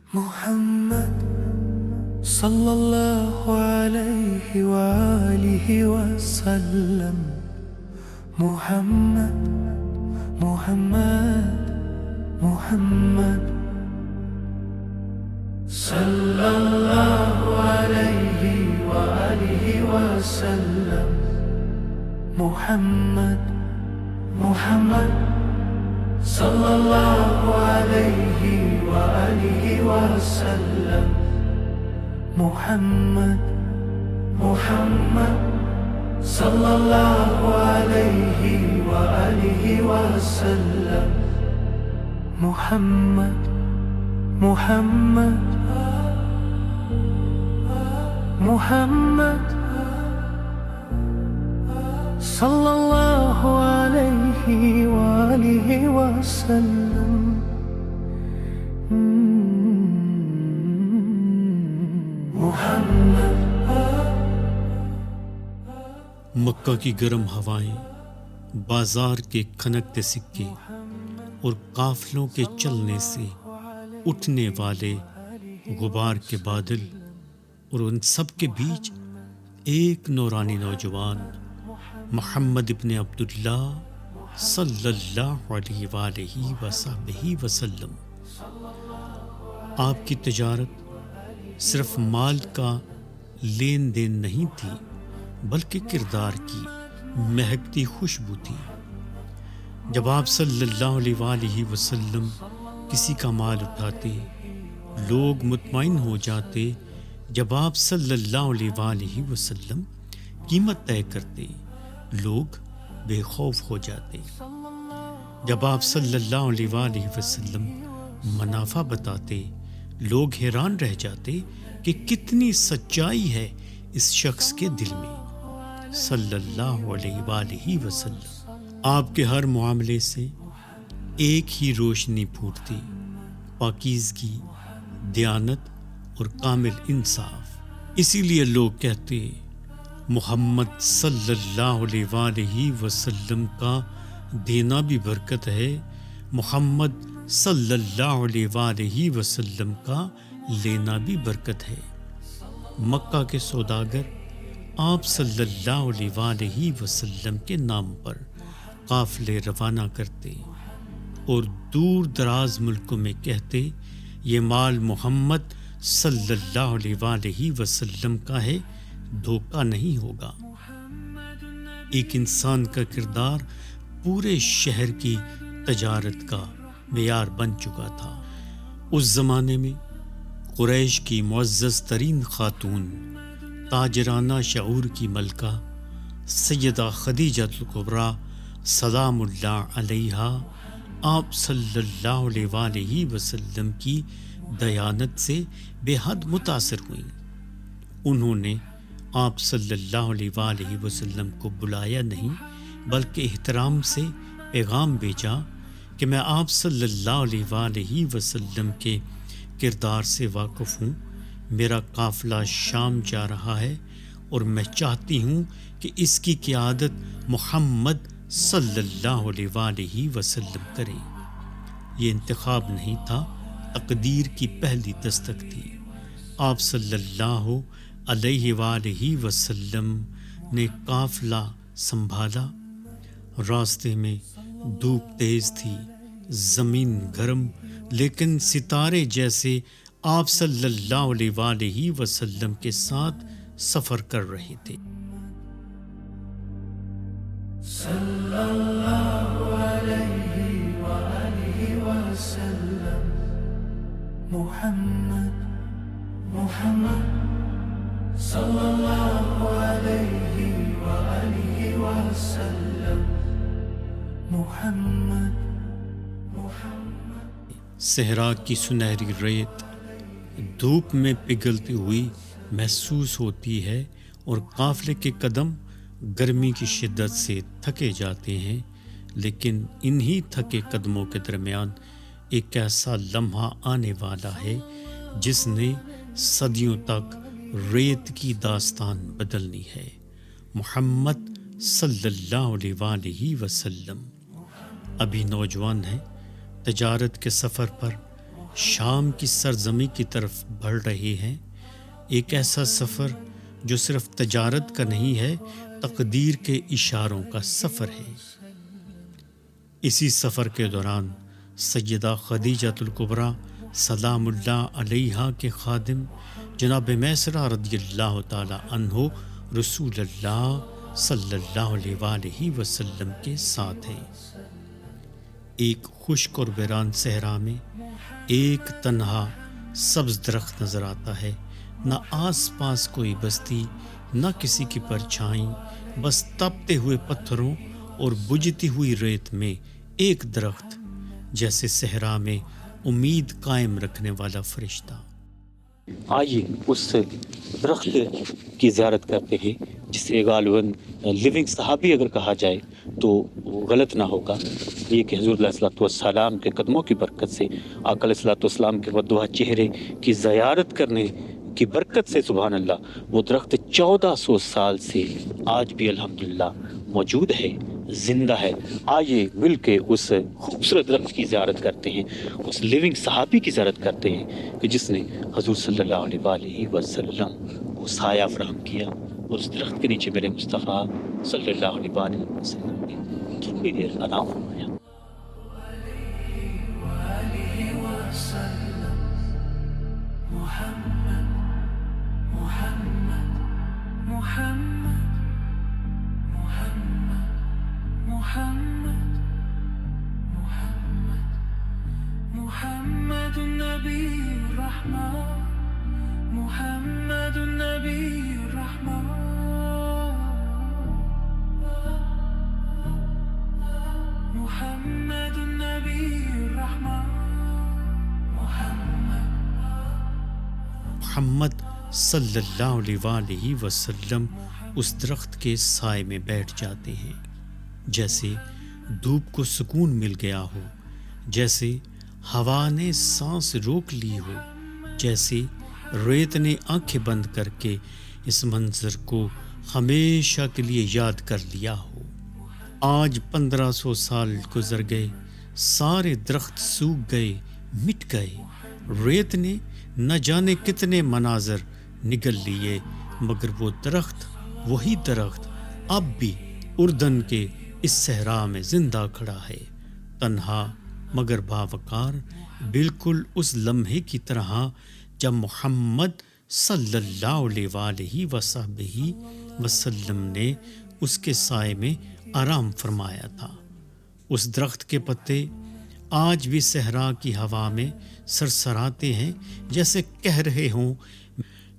محمد صلى الله عليه وآله وسلم. محمد محمد محمد صلى الله عليه وآله وسلم. محمد محمد صلى الله عليه وآله وسلم. محمد محمد صلى الله عليه وآله وسلم. محمد محمد محمد صلى الله عليه وآله وسلم. محمد. مکہ کی گرم ہوائیں، بازار کے کھنکتے سکے اور قافلوں کے چلنے سے اٹھنے والے غبار کے بادل، اور ان سب کے بیچ ایک نورانی نوجوان محمد ابن عبداللہ صلی اللہ علیہ وآلہ وصحبہ وسلم. آپ کی تجارت صرف مال کا لین دین نہیں تھی، بلکہ کردار کی مہکتی خوشبو تھی. جب آپ صلی اللہ علیہ وآلہ وسلم کسی کا مال اٹھاتے، لوگ مطمئن ہو جاتے. جب آپ صلی اللہ علیہ وآلہ وسلم قیمت طے کرتے، لوگ بے خوف ہو جاتے. جب آپ صلی اللہ علیہ وآلہ وسلم منافع بتاتے، لوگ حیران رہ جاتے کہ کتنی سچائی ہے اس شخص کے دل میں صلی اللہ علیہ وآلہ وسلم. آپ کے ہر معاملے سے ایک ہی روشنی پھوٹتی، پاکیزگی، دیانت اور کامل انصاف. اسی لیے لوگ کہتے محمد صلی اللہ علیہ وآلہ وسلم کا دینا بھی برکت ہے، محمد صلی اللہ علیہ وآلہ وسلم کا لینا بھی برکت ہے. مکہ کے سوداگر آپ صلی اللہ علیہ وآلہ وسلم کے نام پر قافلے روانہ کرتے اور دور دراز ملکوں میں کہتے یہ مال محمد صلی اللہ علیہ وآلہ وسلم کا ہے، دھوکہ نہیں ہوگا. ایک انسان کا کردار پورے شہر کی تجارت کا معیار بن چکا تھا. اس زمانے میں قریش کی معزز ترین خاتون، تاجرانہ شعور کی ملکہ سیدہ خدیجہ الکبریٰ سلام اللہ علیہا آپ صلی اللہ علیہ وآلہ وسلم کی دیانت سے بے حد متاثر ہوئیں. انہوں نے آپ صلی اللہ علیہ وآلہ وسلم کو بلایا نہیں، بلکہ احترام سے پیغام بھیجا کہ میں آپ صلی اللہ علیہ وآلہ وسلم کے کردار سے واقف ہوں. میرا قافلہ شام جا رہا ہے اور میں چاہتی ہوں کہ اس کی قیادت محمد صلی اللہ علیہ وآلہ وسلم کرے. یہ انتخاب نہیں تھا، تقدیر کی پہلی دستک تھی. آپ صلی اللہ علیہ وآلہ وسلم نے قافلہ سنبھالا. راستے میں دھوپ تیز تھی، زمین گرم، لیکن ستارے جیسے آپ صلی اللہ علیہ وآلہ وسلم کے ساتھ سفر کر رہے تھے. صلی اللہ علیہ وآلہ وسلم. محمد محمد صلی اللہ علیہ وآلہ وسلم. محمد محمد. صحرا کی سنہری ریت دھوپ میں پگھلتی ہوئی محسوس ہوتی ہے اور قافلے کے قدم گرمی کی شدت سے تھکے جاتے ہیں. لیکن انہی تھکے قدموں کے درمیان ایک ایسا لمحہ آنے والا ہے جس نے صدیوں تک ریت کی داستان بدلنی ہے. محمد صلی اللہ علیہ وآلہ وسلم ابھی نوجوان ہیں، تجارت کے سفر پر شام کی سرزمین کی طرف بڑھ رہے ہیں، ایک ایسا سفر جو صرف تجارت کا نہیں ہے، تقدیر کے اشاروں کا سفر ہے۔ اسی سفر کے دوران سیدہ خدیجہ الکبریٰ سلام اللہ علیہا کے خادم جناب میسرہ رضی اللہ تعالی عنہ رسول اللہ صلی اللہ علیہ وآلہ وسلم کے ساتھ ہیں۔ ایک خشک اور ویران صحرا میں ایک تنہا سبز درخت نظر آتا ہے، نہ آس پاس کوئی بستی، نہ کسی کی پرچھائیں، بس تپتے ہوئے پتھروں اور بجھتی ہوئی ریت میں ایک درخت، جیسے صحرا میں امید قائم رکھنے والا فرشتہ۔ آئیے اس درخت کی زیارت کرتے ہیں جسے غالباً لیونگ صحابی اگر کہا جائے تو وہ غلط نہ ہوگا۔ یہ کہ حضور علیہ الصلوۃ والسلام کے قدموں کی برکت سے، آقا علیہ الصلوۃ والسلام کے مدعا چہرے کی زیارت کرنے کی برکت سے سبحان اللہ وہ درخت 1400 سال سے آج بھی الحمدللہ موجود ہے، زندہ ہے۔ آئیے مل کے اس خوبصورت درخت کی زیارت کرتے ہیں، اس لیونگ صحابی کی زیارت کرتے ہیں کہ جس نے حضور صلی اللہ علیہ وآلہ وسلم کو سایہ فراہم کیا، اور اس درخت کے نیچے میرے مصطفیٰ صلی اللہ علیہ وآلہ وسلم نے تھوڑی دیر آرام فرمایا۔ محمد النبي الرحمن، محمد النبي الرحمن، محمد النبي الرحمن، محمد صلی اللہ علیہ وآلہ وسلم اس درخت کے سائے میں بیٹھ جاتے ہیں، جیسے دھوپ کو سکون مل گیا ہو، جیسے ہوا نے سانس روک لی ہو، جیسے ریت نے آنکھیں بند کر کے اس منظر کو ہمیشہ کے لیے یاد کر لیا ہو۔ آج 1500 سال گزر گئے، سارے درخت سوکھ گئے، مٹ گئے، ریت نے نہ جانے کتنے مناظر نگل لیے، مگر وہ درخت، وہی درخت اب بھی اردن کے اس صحرا میں زندہ کھڑا ہے، تنہا مگر باوقار، بالکل اس لمحے کی طرح جب محمد صلی اللہ علیہ وآلہ وصحبہ وسلم نے اس کے سائے میں آرام فرمایا تھا۔ اس درخت کے پتے آج بھی صحرا کی ہوا میں سرسراتے ہیں، جیسے کہہ رہے ہوں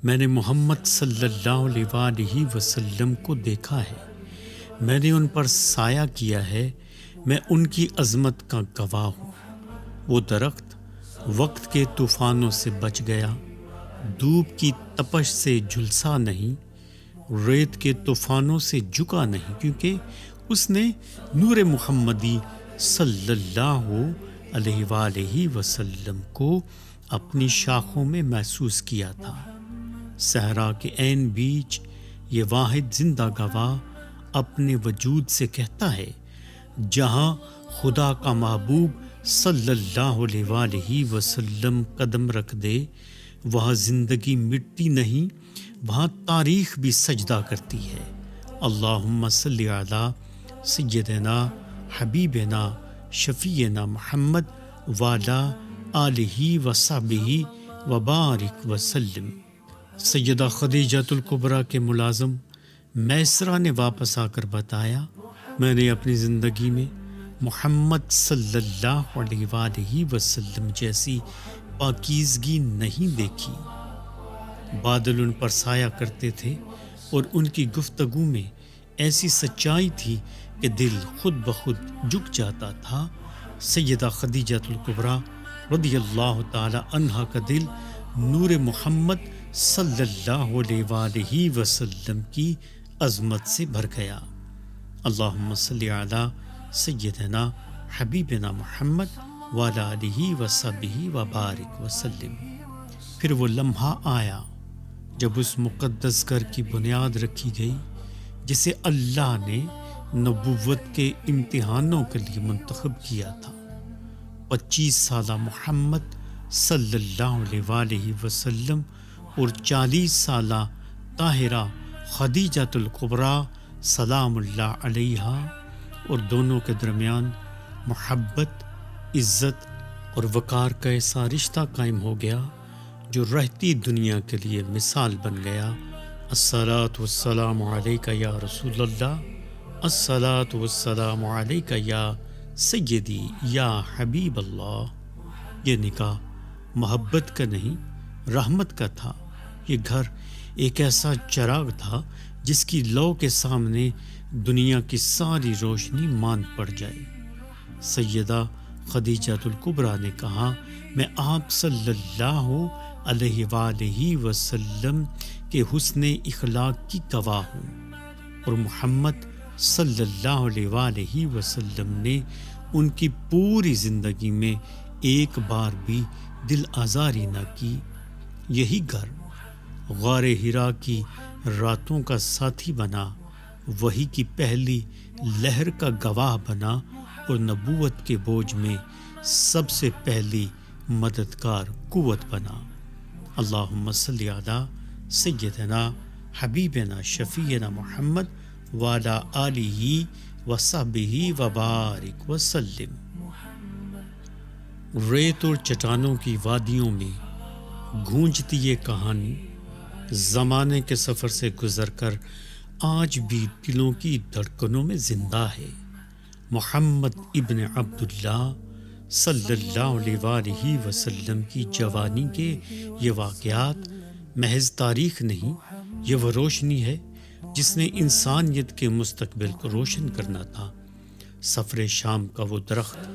میں نے محمد صلی اللہ علیہ وآلہ وسلم کو دیکھا ہے، میں نے ان پر سایہ کیا ہے، میں ان کی عظمت کا گواہ ہوں۔ وہ درخت وقت کے طوفانوں سے بچ گیا، دھوپ کی تپش سے جھلسا نہیں، ریت کے طوفانوں سے جھکا نہیں، کیونکہ اس نے نور محمدی صلی اللہ علیہ وآلہ وسلم کو اپنی شاخوں میں محسوس کیا تھا۔ صحرا کے عین بیچ یہ واحد زندہ گواہ اپنے وجود سے کہتا ہے، جہاں خدا کا محبوب صلی اللہ علیہ وآلہ وسلم قدم رکھ دے، وہاں زندگی مٹتی نہیں، وہاں تاریخ بھی سجدہ کرتی ہے۔ اللہم صلی علی سیدنا حبیبنا شفیعنا محمد وعلی آلہ وصحبہ وبارک وسلم۔ سیدہ خدیجہ الکبریٰ کے ملازم میسرہ نے واپس آ کر بتایا، میں نے اپنی زندگی میں محمد صلی اللہ علیہ وآلہ وسلم جیسی پاکیزگی نہیں دیکھی۔ بادل ان پر سایہ کرتے تھے اور ان کی گفتگو میں ایسی سچائی تھی کہ دل خود بخود جھک جاتا تھا۔ سیدہ خدیجہ الکبریٰ رضی اللہ تعالی عنہا کا دل نور محمد صلی اللہ علیہ وآلہ وسلم کی عظمت سے بھر گیا۔ اللہم صلی علی سیدنا حبیبنا محمد وعلی آلہ وصحبہ وبارک وسلم۔ پھر وہ لمحہ آیا جب اس مقدس گھر کی بنیاد رکھی گئی جسے اللہ نے نبوت کے امتحانوں کے لیے منتخب کیا تھا۔ 25 سالہ محمد صلی اللہ علیہ وآلہ وسلم اور 40 سالہ طاہرہ خدیجۃ الکبریٰ سلام اللہ علیہا، اور دونوں کے درمیان محبت، عزت اور وقار کا ایسا رشتہ قائم ہو گیا جو رہتی دنیا کے لیے مثال بن گیا۔ الصلاۃ والسلام علیک یا رسول اللہ، الصلاۃ والسلام علیک یا سیدی یا حبیب اللہ۔ یہ نکاح محبت کا نہیں، رحمت کا تھا۔ یہ گھر ایک ایسا چراغ تھا جس کی لو کے سامنے دنیا کی ساری روشنی مان پڑ جائے۔ سیدہ خدیجۃ الکبریٰ نے کہا، میں آپ صلی اللہ علیہ وآلہ وسلم کے حسن اخلاق کی گواہ ہوں، اور محمد صلی اللہ علیہ وآلہ وسلم نے ان کی پوری زندگی میں ایک بار بھی دل آزاری نہ کی۔ یہی گھر غار حرا کی راتوں کا ساتھی بنا، وحی کی پہلی لہر کا گواہ بنا، اور نبوت کے بوجھ میں سب سے پہلی مددگار قوت بنا۔ اللہم صلی علی سیدنا حبیبنا شفیعنا محمد وعلی آلہ وصحبہ وبارک وسلم۔ ریت اور چٹانوں کی وادیوں میں گونجتی یہ کہانی زمانے کے سفر سے گزر کر آج بھی دلوں کی دھڑکنوں میں زندہ ہے۔ محمد ابن عبداللہ صلی اللہ علیہ وآلہ وسلم کی جوانی کے یہ واقعات محض تاریخ نہیں، یہ وہ روشنی ہے جس نے انسانیت کے مستقبل کو روشن کرنا تھا۔ سفر شام کا وہ درخت،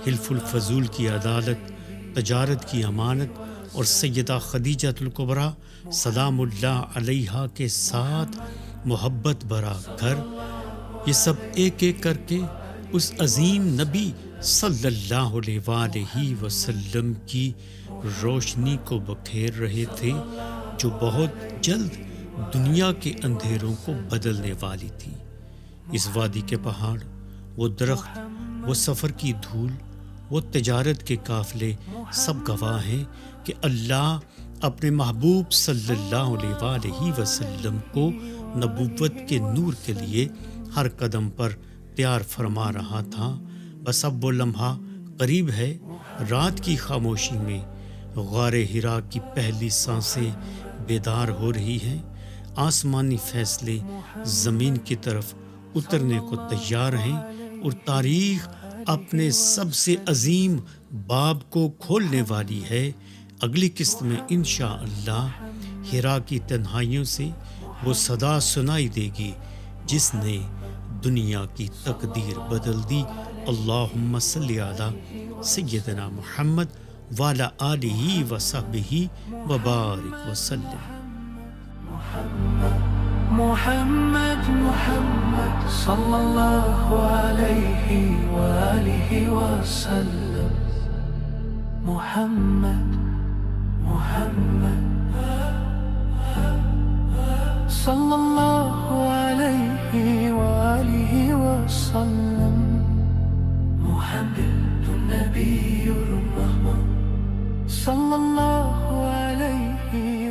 حلف الفضول کی عدالت، تجارت کی امانت، اور سیدہ خدیجۃ الکبریٰ سلام اللہ علیہا کے ساتھ محبت بھرا گھر، یہ سب ایک ایک کر کے اس عظیم نبی صلی اللہ علیہ وآلہ وسلم کی روشنی کو بکھیر رہے تھے، جو بہت جلد دنیا کے اندھیروں کو بدلنے والی تھی۔ اس وادی کے پہاڑ، وہ درخت، وہ سفر کی دھول، وہ تجارت کے قافلے سب گواہ ہیں کہ اللہ اپنے محبوب صلی اللہ علیہ وآلہ وسلم کو نبوت کے نور کے لیے ہر قدم پر تیار فرما رہا تھا۔ بس اب وہ لمحہ قریب ہے۔ رات کی خاموشی میں غار حرا کی پہلی سانسیں بیدار ہو رہی ہیں، آسمانی فیصلے زمین کی طرف اترنے کو تیار ہیں، اور تاریخ اپنے سب سے عظیم باب کو کھولنے والی ہے۔ اگلی قسط میں انشاءاللہ حرا کی تنہائیوں سے وہ صدا سنائی دے گی جس نے دنیا کی تقدیر بدل دی۔ اللہم صلی علی سیدنا محمد وعلی آلہ وصحبہ وبارک وسلم۔ محمد محمد صلی اللہ علیہ وآلہ وسلم۔ محمد محمد صلی اللہ علیہ وآلہ وسلم۔ محمد النبی الرحمن صلی اللہ علیہ